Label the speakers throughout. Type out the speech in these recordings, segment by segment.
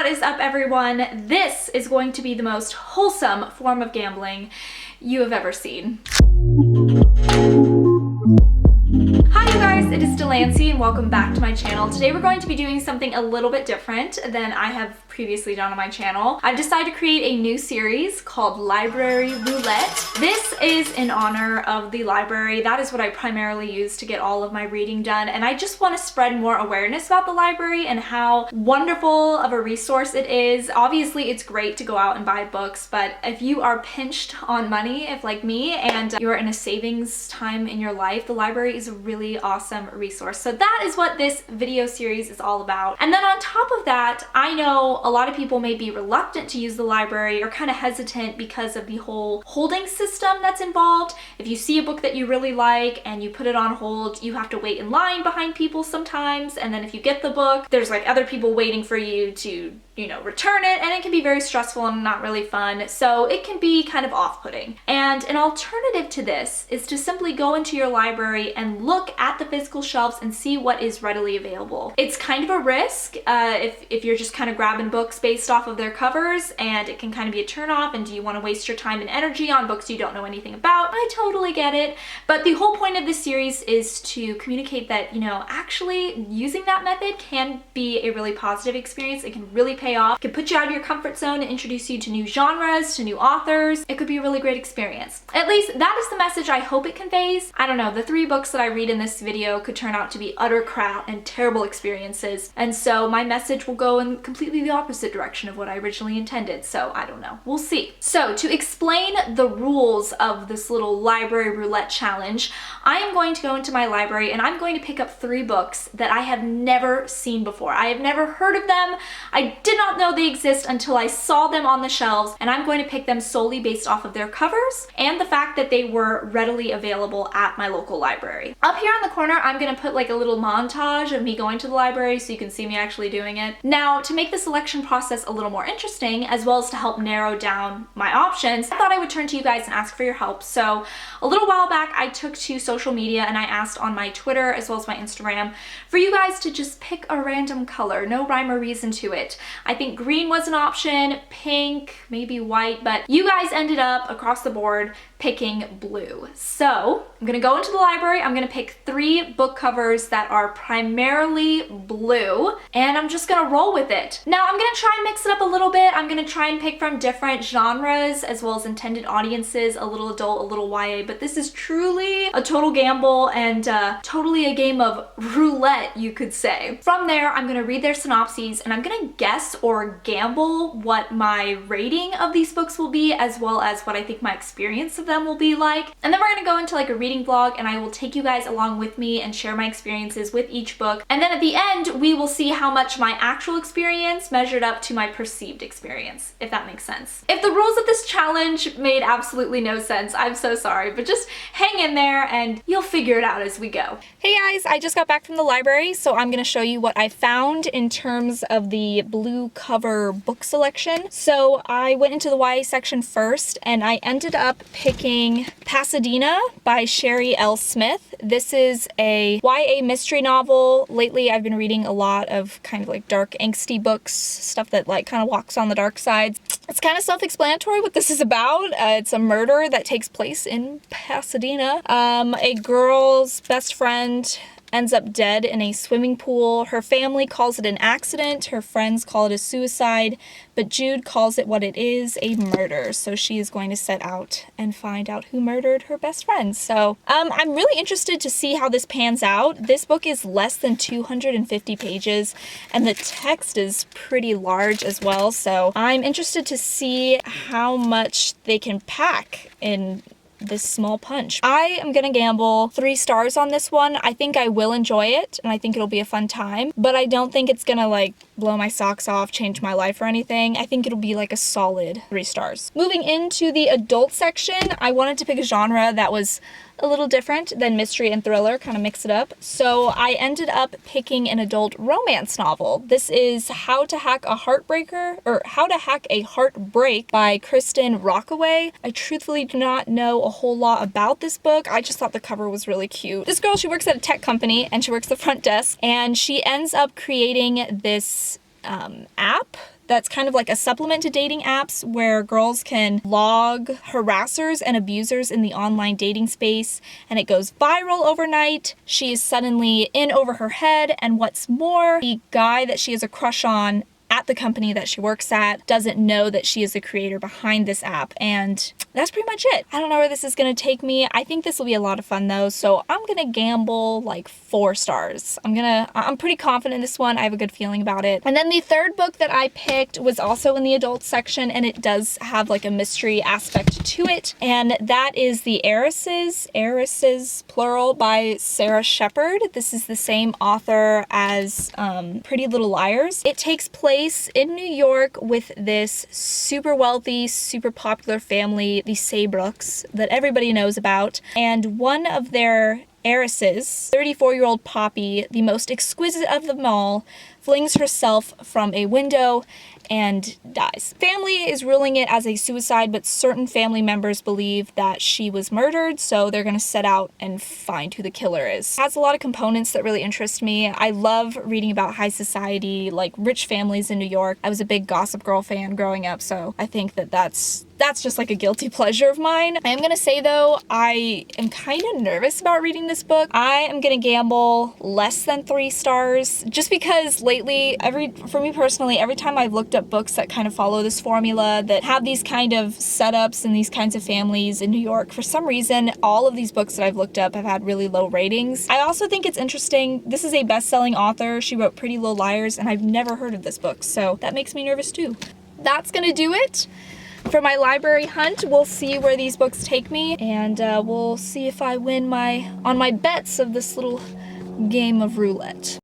Speaker 1: What is up, everyone? This is going to be the most wholesome form of gambling you have ever seen. Hi you guys, it is Delancey and welcome back to my channel. Today we're going to be doing something a little bit different than I have previously done on my channel. I've decided to create a new series called Library Roulette. This is in honor of the library. That is what I primarily use to get all of my reading done, and I just want to spread more awareness about the library and how wonderful of a resource it is. Obviously it's great to go out and buy books, but if you are pinched on money, if like me, and you're in a savings time in your life, the library is a really awesome resource. So that is what this video series is all about. And then on top of that, I know a lot of people may be reluctant to use the library or kind of hesitant because of the whole holding system that's involved. If you see a book that you really like and you put it on hold, you have to wait in line behind people sometimes, and then if you get the book, there's like other people waiting for you to, you know, return it, and it can be very stressful and not really fun, so it can be kind of off-putting. And an alternative to this is to simply go into your library and look at the physical shelves and see what is readily available. It's kind of a risk if you're just kind of grabbing books based off of their covers, and it can kind of be a turn-off, and do you want to waste your time and energy on books you don't know anything about? I totally get it, but the whole point of this series is to communicate that, you know, actually using that method can be a really positive experience. It can really pay off. It can put you out of your comfort zone and introduce you to new genres, to new authors. It could be a really great experience. At least that is the message I hope it conveys. I don't know, the 3 books that I read in this video could turn out to be utter crap and terrible experiences, and so my message will go in completely the opposite direction of what I originally intended, so I don't know. We'll see. So to explain the rules of this little library roulette challenge, I am going to go into my library and I'm going to pick up 3 books that I have never seen before. I have never heard of them. I did not know they exist until I saw them on the shelves, and I'm going to pick them solely based off of their covers and the fact that they were readily available at my local library. Up here on the corner, I'm going to put like a little montage of me going to the library so you can see me actually doing it. Now, to make the selection process a little more interesting, as well as to help narrow down my options, I thought I would turn to you guys and ask for your help. So a little while back, I took to social media and I asked on my Twitter as well as my Instagram for you guys to just pick a random color, no rhyme or reason to it. I think green was an option, pink, maybe white, but you guys ended up across the board picking blue. So I'm gonna go into the library, I'm gonna pick 3 book covers that are primarily blue, and I'm just gonna roll with it. Now I'm gonna try and mix it up a little bit. I'm gonna try and pick from different genres as well as intended audiences, a little adult, a little YA, but this is truly a total gamble and totally a game of roulette, you could say. From there, I'm gonna read their synopses and I'm gonna guess or gamble what my rating of these books will be, as well as what I think my experience of them will be like. And then we're gonna go into like a reading vlog and I will take you guys along with me and share my experiences with each book. And then at the end, we will see how much my actual experience measured up to my perceived experience, if that makes sense. If the rules of this challenge made absolutely no sense, I'm so sorry, but just hang in there and you'll figure it out as we go. Hey guys, I just got back from the library, so I'm gonna show you what I found in terms of the blue cover book selection. So I went into the YA section first and I ended up picking Pasadena by Sherry L. Smith. This is a YA mystery novel. Lately I've been reading a lot of kind of like dark angsty books, stuff that like kind of walks on the dark side. It's kind of self-explanatory what this is about. It's a murder that takes place in Pasadena. A girl's best friend ends up dead in a swimming pool. Her family calls it an accident, her friends call it a suicide, but Jude calls it what it is, a murder. So she is going to set out and find out who murdered her best friend. So I'm really interested to see how this pans out. This book is less than 250 pages and the text is pretty large as well. So I'm interested to see how much they can pack in this small punch. I am gonna gamble 3 stars on this one. I think I will enjoy it and I think it'll be a fun time, but I don't think it's gonna like blow my socks off, change my life or anything. I think it'll be like a solid 3 stars. Moving into the adult section, I wanted to pick a genre that was a little different than mystery and thriller, kind of mix it up. So I ended up picking an adult romance novel. This is How to Hack a Heartbreaker, or How to Hack a Heartbreak by Kristen Rockaway. I truthfully do not know a whole lot about this book. I just thought the cover was really cute. This girl, she works at a tech company and she works the front desk, and she ends up creating this app that's kind of like a supplement to dating apps where girls can log harassers and abusers in the online dating space, and it goes viral overnight. She is suddenly in over her head, and what's more, the guy that she has a crush on at the company that she works at doesn't know that she is the creator behind this app, and that's pretty much it. I don't know where this is gonna take me. I think this will be a lot of fun though, so I'm gonna gamble like 4 stars. I'm pretty confident in this one. I have a good feeling about it. And then the third book that I picked was also in the adult section, and it does have like a mystery aspect to it, and that is The Heiresses plural, by Sarah Shepard. This is the same author as Pretty Little Liars. It takes place in New York with this super wealthy, super popular family, the Saybrooks, that everybody knows about, and one of their heiresses, 34-year-old Poppy, the most exquisite of them all, flings herself from a window and dies. Family is ruling it as a suicide, but certain family members believe that she was murdered, so they're gonna set out and find who the killer is. It has a lot of components that really interest me. I love reading about high society, like rich families in New York. I was a big Gossip Girl fan growing up, so I think that that's just like a guilty pleasure of mine. I am gonna say though, I am kind of nervous about reading this book. I am gonna gamble less than 3 stars, just because lately, for me personally, every time I've looked up books that kind of follow this formula, that have these kind of setups and these kinds of families in New York, for some reason, all of these books that I've looked up have had really low ratings. I also think it's interesting, this is a best-selling author. She wrote Pretty Little Liars, and I've never heard of this book, so that makes me nervous too. That's gonna do it for my library hunt. We'll see where these books take me, and we'll see if I win on my bets of this little game of roulette.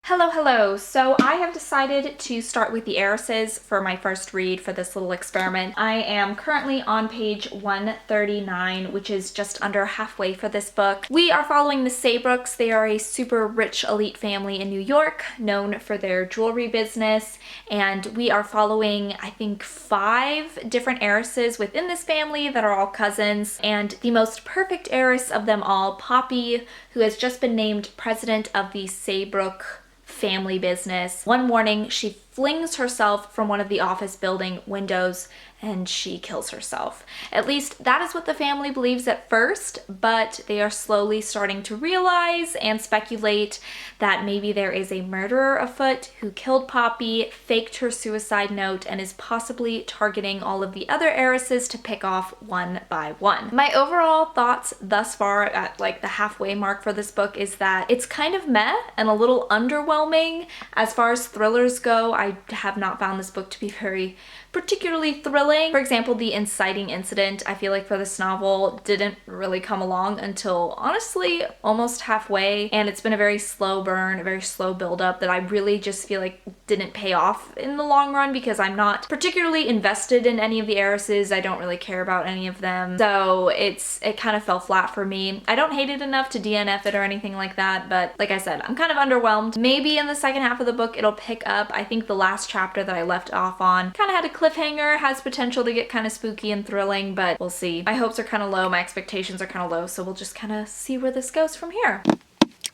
Speaker 1: Hello. So I have decided to start with The Heiresses for my first read for this little experiment. I am currently on page 139, which is just under halfway for this book. We are following the Saybrooks. They are a super rich elite family in New York, known for their jewelry business, and we are following, I think, 5 different heiresses within this family that are all cousins, and the most perfect heiress of them all, Poppy, who has just been named president of the Saybrook family business. One morning, she flings herself from one of the office building windows and she kills herself. At least that is what the family believes at first, but they are slowly starting to realize and speculate that maybe there is a murderer afoot who killed Poppy, faked her suicide note, and is possibly targeting all of the other heiresses to pick off one by one. My overall thoughts thus far at like the halfway mark for this book is that it's kind of meh and a little underwhelming. As far as thrillers go, I have not found this book to be very particularly thrilling. For example, the inciting incident, I feel like for this novel didn't really come along until honestly almost halfway, and it's been a very slow burn, a very slow build-up that I really just feel like didn't pay off in the long run because I'm not particularly invested in any of the heiresses. I don't really care about any of them, so it kind of fell flat for me. I don't hate it enough to DNF it or anything like that, but like I said, I'm kind of underwhelmed. Maybe in the second half of the book it'll pick up. I think the last chapter that I left off on kind of had a cliffhanger, has potential to get kind of spooky and thrilling, but we'll see. My hopes are kind of low, my expectations are kind of low, so we'll just kind of see where this goes from here.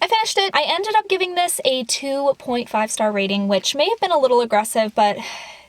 Speaker 1: I finished it. I ended up giving this a 2.5 star rating, which may have been a little aggressive, but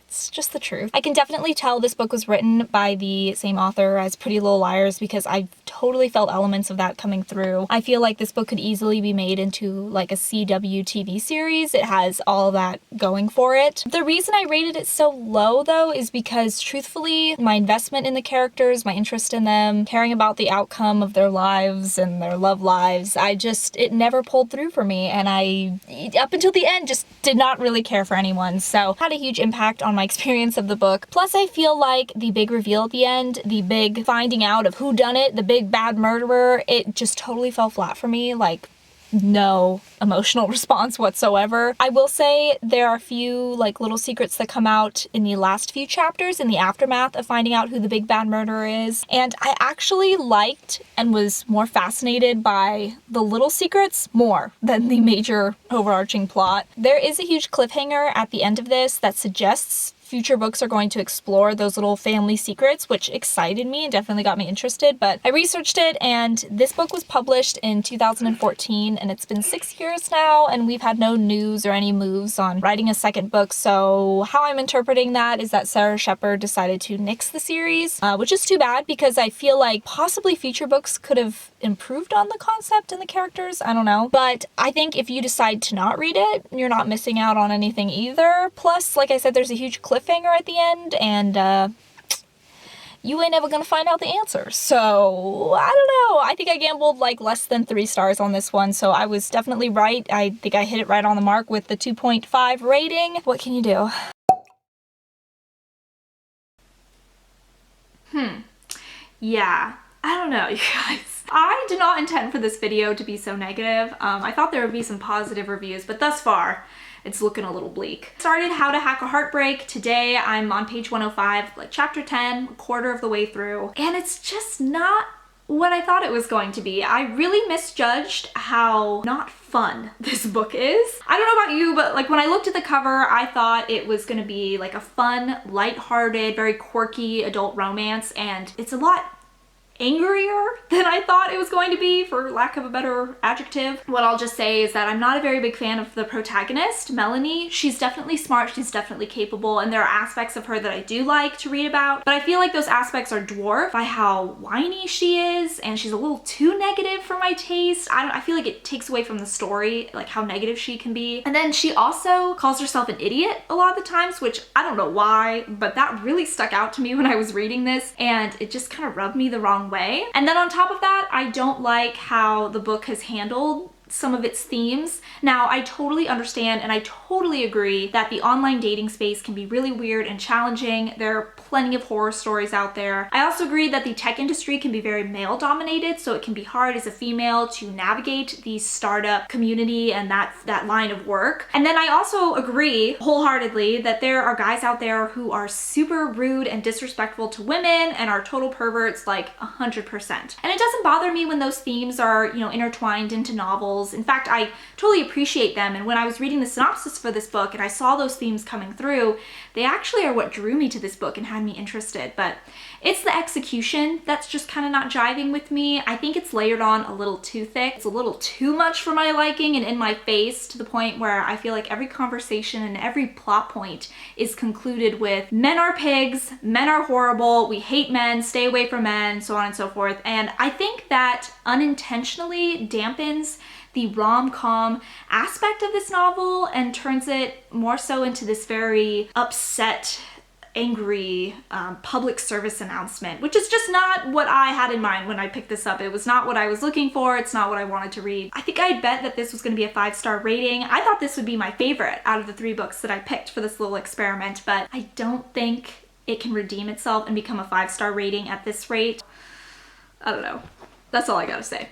Speaker 1: it's just the truth. I can definitely tell this book was written by the same author as Pretty Little Liars because I totally felt elements of that coming through. I feel like this book could easily be made into like a CW TV series. It has all that going for it. The reason I rated it so low though is because truthfully, my investment in the characters, my interest in them, caring about the outcome of their lives and their love lives, it never pulled through for me, and I, up until the end, just did not really care for anyone. So had a huge impact on my experience of the book. Plus I feel like the big reveal at the end, the big finding out of who done it, the big bad murderer, it just totally fell flat for me. Like, no emotional response whatsoever. I will say there are a few like little secrets that come out in the last few chapters in the aftermath of finding out who the big bad murderer is, and I actually liked and was more fascinated by the little secrets more than the major overarching plot. There is a huge cliffhanger at the end of this that suggests future books are going to explore those little family secrets, which excited me and definitely got me interested. But I researched it, and this book was published in 2014, and it's been 6 years now, and we've had no news or any moves on writing a second book. So how I'm interpreting that is that Sarah Shepard decided to nix the series, which is too bad because I feel like possibly future books could have improved on the concept and the characters. I don't know. But I think if you decide to not read it, you're not missing out on anything either. Plus, like I said, there's a huge cliffhanger at the end, and you ain't ever gonna find out the answer. So, I don't know. I think I gambled like less than 3 stars on this one, so I was definitely right. I think I hit it right on the mark with the 2.5 rating. What can you do? Yeah, I don't know, you guys. I did not intend for this video to be so negative. I thought there would be some positive reviews, but thus far, it's looking a little bleak. Started How to Hack a Heartbreak. Today I'm on page 105, like chapter 10, a quarter of the way through, and it's just not what I thought it was going to be. I really misjudged how not fun this book is. I don't know about you, but like when I looked at the cover, I thought it was gonna be like a fun, lighthearted, very quirky adult romance, and it's a lot angrier than I thought it was going to be, for lack of a better adjective. What I'll just say is that I'm not a very big fan of the protagonist, Melanie. She's definitely smart, she's definitely capable, and there are aspects of her that I do like to read about, but I feel like those aspects are dwarfed by how whiny she is, and she's a little too negative for my taste. I feel like it takes away from the story, like how negative she can be. And then she also calls herself an idiot a lot of the times, which I don't know why, but that really stuck out to me when I was reading this, and it just kind of rubbed me the wrong way. And then on top of that, I don't like how the book has handled some of its themes. Now, I totally understand and I totally agree that the online dating space can be really weird and challenging. There are plenty of horror stories out there. I also agree that the tech industry can be very male dominated, so it can be hard as a female to navigate the startup community and that line of work. And then I also agree wholeheartedly that there are guys out there who are super rude and disrespectful to women and are total perverts, like 100%. And it doesn't bother me when those themes are, you know, intertwined into novels. In fact, I totally appreciate them, and when I was reading the synopsis for this book and I saw those themes coming through, they actually are what drew me to this book and had me interested. But it's the execution that's just kind of not jiving with me. I think it's layered on a little too thick. It's a little too much for my liking and in my face, to the point where I feel like every conversation and every plot point is concluded with men are pigs, men are horrible, we hate men, stay away from men, so on and so forth. And I think that unintentionally dampens the rom-com aspect of this novel and turns it more so into this very upset, angry public service announcement, which is just not what I had in mind when I picked this up. It was not what I was looking for. It's not what I wanted to read. I think I bet that this was going to be a 5-star rating. I thought this would be my favorite out of the 3 books that I picked for this little experiment, but I don't think it can redeem itself and become a 5-star rating at this rate. I don't know. That's all I gotta say.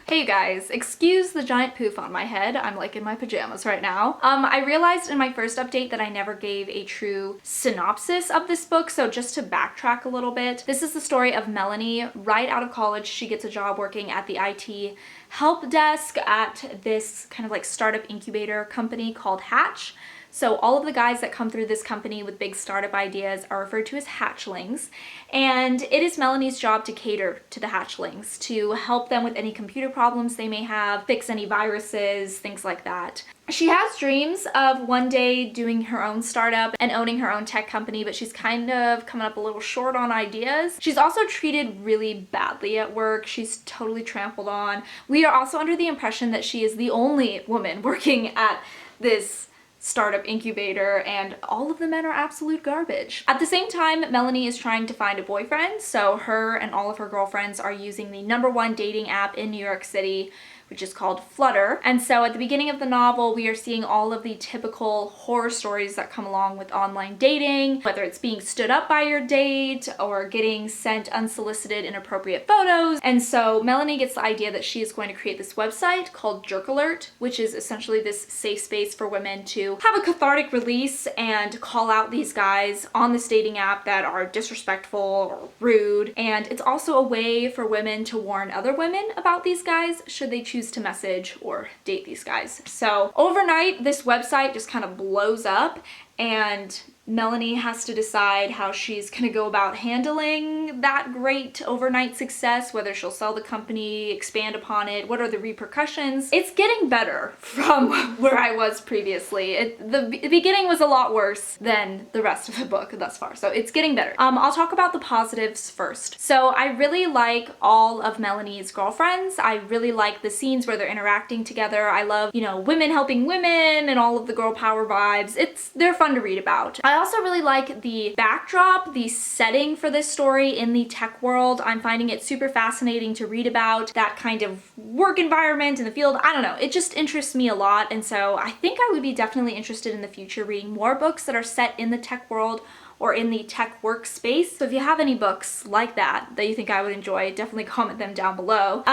Speaker 1: Hey you guys, excuse the giant poof on my head. I'm like in my pajamas right now. I realized in my first update that I never gave a true synopsis of this book, so just to backtrack a little bit, this is the story of Melanie. Right out of college, she gets a job working at the IT help desk at this kind of like startup incubator company called Hatch. So all of the guys that come through this company with big startup ideas are referred to as hatchlings, and it is Melanie's job to cater to the hatchlings, to help them with any computer problems they may have, fix any viruses, things like that. She has dreams of one day doing her own startup and owning her own tech company, but she's kind of coming up a little short on ideas. She's also treated really badly at work. She's totally trampled on. We are also under the impression that she is the only woman working at this startup incubator, and all of the men are absolute garbage. At the same time, Melanie is trying to find a boyfriend, so her and all of her girlfriends are using the #1 dating app in New York City, which is called Flutter. And so at the beginning of the novel, we are seeing all of the typical horror stories that come along with online dating, whether it's being stood up by your date or getting sent unsolicited inappropriate photos. And so Melanie gets the idea that she is going to create this website called Jerk Alert, which is essentially this safe space for women to have a cathartic release and call out these guys on this dating app that are disrespectful or rude. And it's also a way for women to warn other women about these guys should they choose to message or date these guys. So overnight, this website just kind of blows up, and Melanie has to decide how she's gonna go about handling that great overnight success, whether she'll sell the company, expand upon it, what are the repercussions. It's getting better from where I was previously. The beginning was a lot worse than the rest of the book thus far, so it's getting better. I'll talk about the positives first. So I really like all of Melanie's girlfriends. I really like the scenes where they're interacting together. I love, you know, women helping women and all of the girl power vibes. They're fun to read about. I also really like the backdrop, the setting for this story in the tech world. I'm finding it super fascinating to read about that kind of work environment in the field. I don't know, it just interests me a lot, and so I think I would be definitely interested in the future reading more books that are set in the tech world or in the tech workspace. So if you have any books like that you think I would enjoy, definitely comment them down below.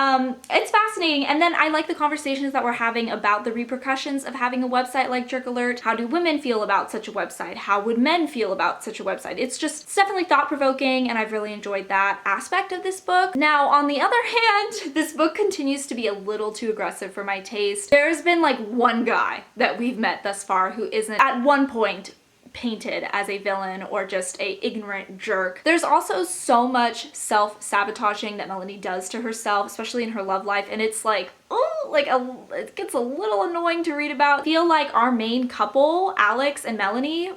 Speaker 1: It's fascinating, and then I like the conversations that we're having about the repercussions of having a website like Jerk Alert. How do women feel about such a website? How would men feel about such a website? It's definitely thought-provoking, and I've really enjoyed that aspect of this book. Now, on the other hand, this book continues to be a little too aggressive for my taste. There's been like one guy that we've met thus far who isn't at one point painted as a villain or just a ignorant jerk. There's also so much self-sabotaging that Melanie does to herself, especially in her love life, and it's like, it gets a little annoying to read about. I feel like our main couple, Alex and Melanie,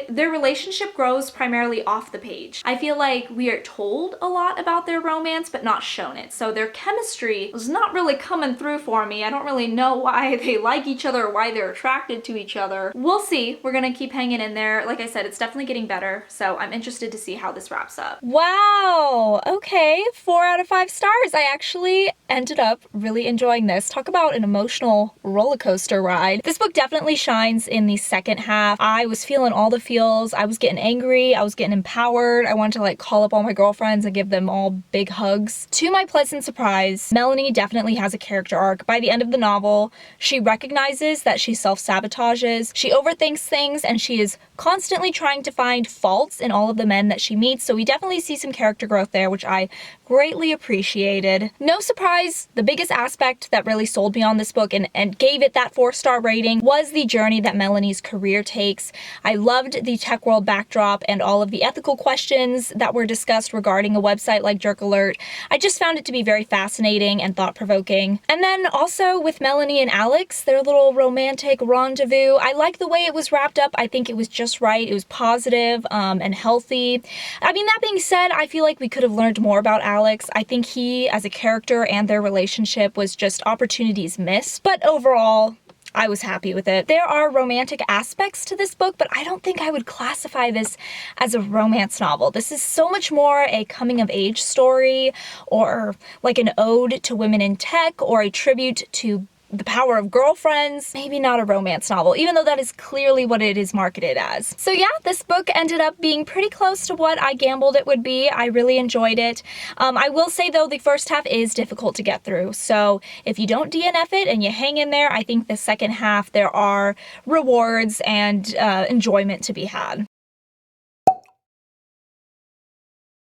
Speaker 1: their relationship grows primarily off the page. I feel like we are told a lot about their romance but not shown it. So their chemistry was not really coming through for me. I don't really know why they like each other or why they're attracted to each other. We'll see. We're gonna keep hanging in there. Like I said, it's definitely getting better, so I'm interested to see how this wraps up. Wow, okay, 4 out of 5 stars. I actually ended up really enjoying this. Talk about an emotional roller coaster ride. This book definitely shines in the second half. I was feeling all the feels. I was getting angry. I was getting empowered. I wanted to like call up all my girlfriends and give them all big hugs. To my pleasant surprise, Melanie definitely has a character arc. By the end of the novel, she recognizes that she self-sabotages, she overthinks things, and she is constantly trying to find faults in all of the men that she meets. So we definitely see some character growth there, which I greatly appreciated. No surprise, the biggest aspect that really sold me on this book and gave it that 4-star rating was the journey that Melanie's career takes. I loved the tech world backdrop and all of the ethical questions that were discussed regarding a website like Jerk Alert. I just found it to be very fascinating and thought-provoking. And then also with Melanie and Alex, their little romantic rendezvous, I like the way it was wrapped up. I think it was just right. It was positive and healthy. I mean, that being said, I feel like we could have learned more about Alex. I think he, as a character and their relationship, was just opportunities missed, but overall, I was happy with it. There are romantic aspects to this book, but I don't think I would classify this as a romance novel. This is so much more a coming-of-age story, or like an ode to women in tech, or a tribute to the power of girlfriends. Maybe not a romance novel, even though that is clearly what it is marketed as. So yeah, this book ended up being pretty close to what I gambled it would be. I really enjoyed it. I will say though, the first half is difficult to get through. So if you don't DNF it and you hang in there, I think the second half there are rewards and enjoyment to be had.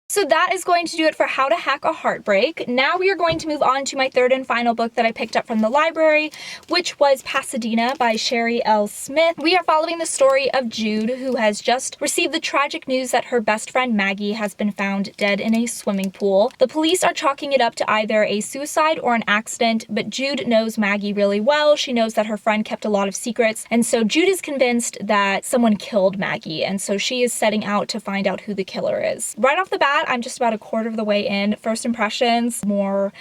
Speaker 1: So that is going to do it for How to Hack a Heartbreak. Now we are going to move on to my third and final book that I picked up from the library, which was Pasadena by Sherry L. Smith. We are following the story of Jude, who has just received the tragic news that her best friend Maggie has been found dead in a swimming pool. The police are chalking it up to either a suicide or an accident, but Jude knows Maggie really well. She knows that her friend kept a lot of secrets, and so Jude is convinced that someone killed Maggie, and so she is setting out to find out who the killer is. Right off the bat, I'm just about a quarter of the way in. First impressions, more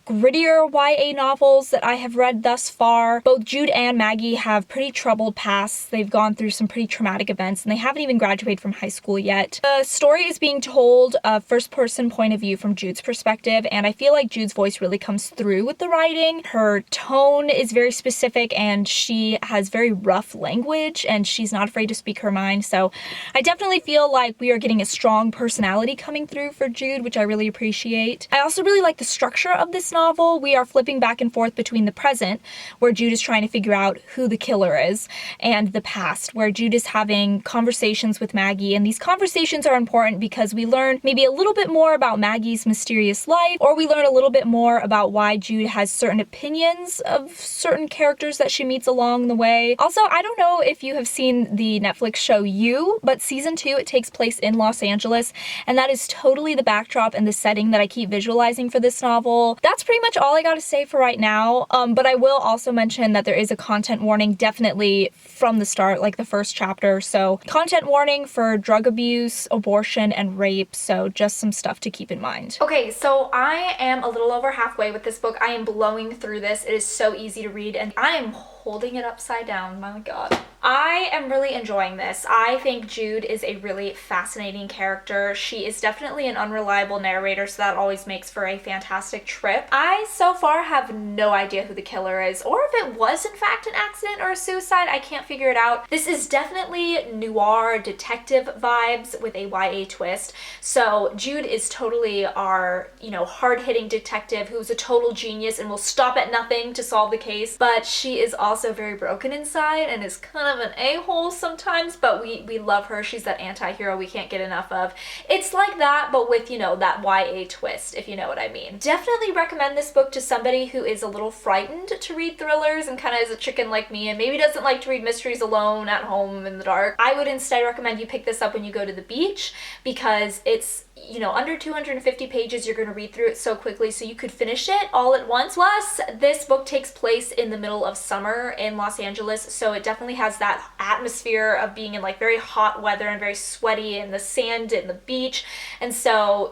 Speaker 1: grittier YA novels that I have read thus far. Both Jude and Maggie have pretty troubled pasts. They've gone through some pretty traumatic events, and they haven't even graduated from high school yet. The story is being told a first-person point of view from Jude's perspective, and I feel like Jude's voice really comes through with the writing. Her tone is very specific, and she has very rough language, and she's not afraid to speak her mind, so I definitely feel like we are getting a strong personality coming through for Jude, which I really appreciate. I also really like the structure of this novel, we are flipping back and forth between the present, where Jude is trying to figure out who the killer is, and the past, where Jude is having conversations with Maggie. And these conversations are important because we learn maybe a little bit more about Maggie's mysterious life, or we learn a little bit more about why Jude has certain opinions of certain characters that she meets along the way. Also, I don't know if you have seen the Netflix show You, but season 2, it takes place in Los Angeles, and that is totally the backdrop and the setting that I keep visualizing for this novel. That's pretty much all I gotta say for right now, but I will also mention that there is a content warning definitely from the start, like the first chapter. So content warning for drug abuse, abortion, and rape, so just some stuff to keep in mind. Okay, so I am a little over halfway with this book. I am blowing through this. It is so easy to read, and I am holding it upside down. My God. I am really enjoying this. I think Jude is a really fascinating character. She is definitely an unreliable narrator, so that always makes for a fantastic trip. I so far have no idea who the killer is, or if it was in fact an accident or a suicide. I can't figure it out. This is definitely noir detective vibes with a YA twist. So Jude is totally our, hard-hitting detective who's a total genius and will stop at nothing to solve the case, but she is also very broken inside and is kind of an a-hole sometimes, but we love her. She's that anti-hero we can't get enough of. It's like that, but with, that YA twist, if you know what I mean. Definitely recommend this book to somebody who is a little frightened to read thrillers and kind of is a chicken like me and maybe doesn't like to read mysteries alone at home in the dark. I would instead recommend you pick this up when you go to the beach, because it's under 250 pages. You're going to read through it so quickly, so you could finish it all at once. Plus, this book takes place in the middle of summer in Los Angeles, so it definitely has that atmosphere of being in like very hot weather and very sweaty, and the sand and the beach. And so,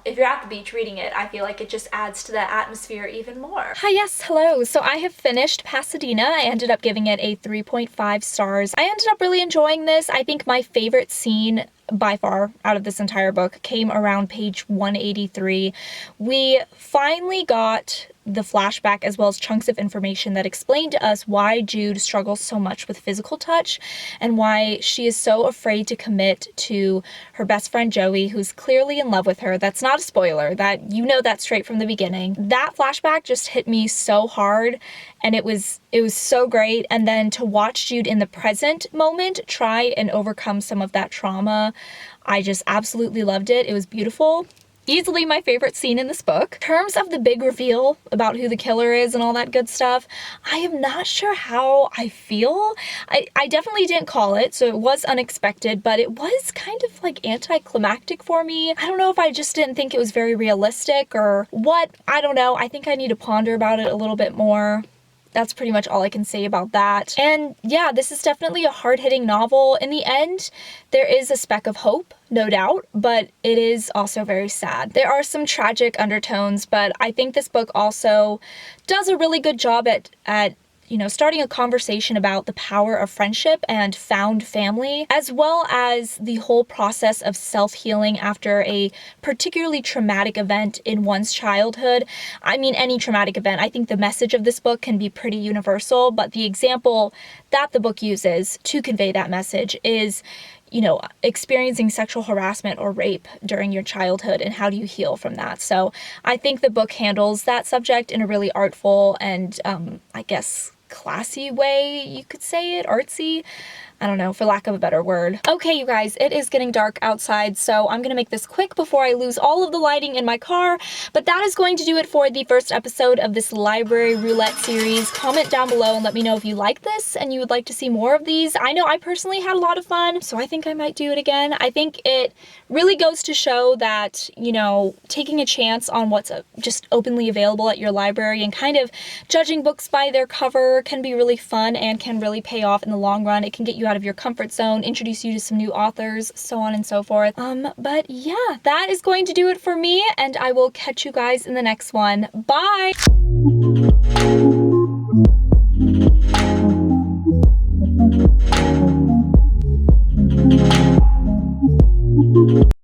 Speaker 1: if you're at the beach reading it, I feel like it just adds to that atmosphere even more. Hi, yes, hello. So I have finished Pasadena. I ended up giving it a 3.5 stars. I ended up really enjoying this. I think my favorite scene by far out of this entire book came around page 183. We finally got the flashback as well as chunks of information that explained to us why Jude struggles so much with physical touch and why she is so afraid to commit to her best friend Joey, who's clearly in love with her. That's not a spoiler, that that straight from the beginning. That flashback just hit me so hard, and it was so great. And then to watch Jude in the present moment try and overcome some of that trauma, I just absolutely loved it. It was beautiful. Easily my favorite scene in this book. In terms of the big reveal about who the killer is and all that good stuff, I am not sure how I feel. I definitely didn't call it, so it was unexpected, but it was kind of like anticlimactic for me. I don't know if I just didn't think it was very realistic or what. I don't know. I think I need to ponder about it a little bit more. That's pretty much all I can say about that. And yeah, this is definitely a hard-hitting novel. In the end, there is a speck of hope, no doubt, but it is also very sad. There are some tragic undertones, but I think this book also does a really good job at starting a conversation about the power of friendship and found family, as well as the whole process of self-healing after a particularly traumatic event in one's childhood. I mean, any traumatic event. I think the message of this book can be pretty universal, but the example that the book uses to convey that message is experiencing sexual harassment or rape during your childhood, and how do you heal from that? So I think the book handles that subject in a really artful and, I guess, classy way, you could say it, artsy. I don't know, for lack of a better word. Okay, you guys, it is getting dark outside, so I'm gonna make this quick before I lose all of the lighting in my car, but that is going to do it for the first episode of this library roulette series. Comment down below and let me know if you like this and you would like to see more of these. I know I personally had a lot of fun, so I think I might do it again. I think it really goes to show that, taking a chance on what's just openly available at your library and kind of judging books by their cover can be really fun and can really pay off in the long run. It can get you out of your comfort zone, introduce you to some new authors, so on and so forth. But yeah, that is going to do it for me, and I will catch you guys in the next one. Bye!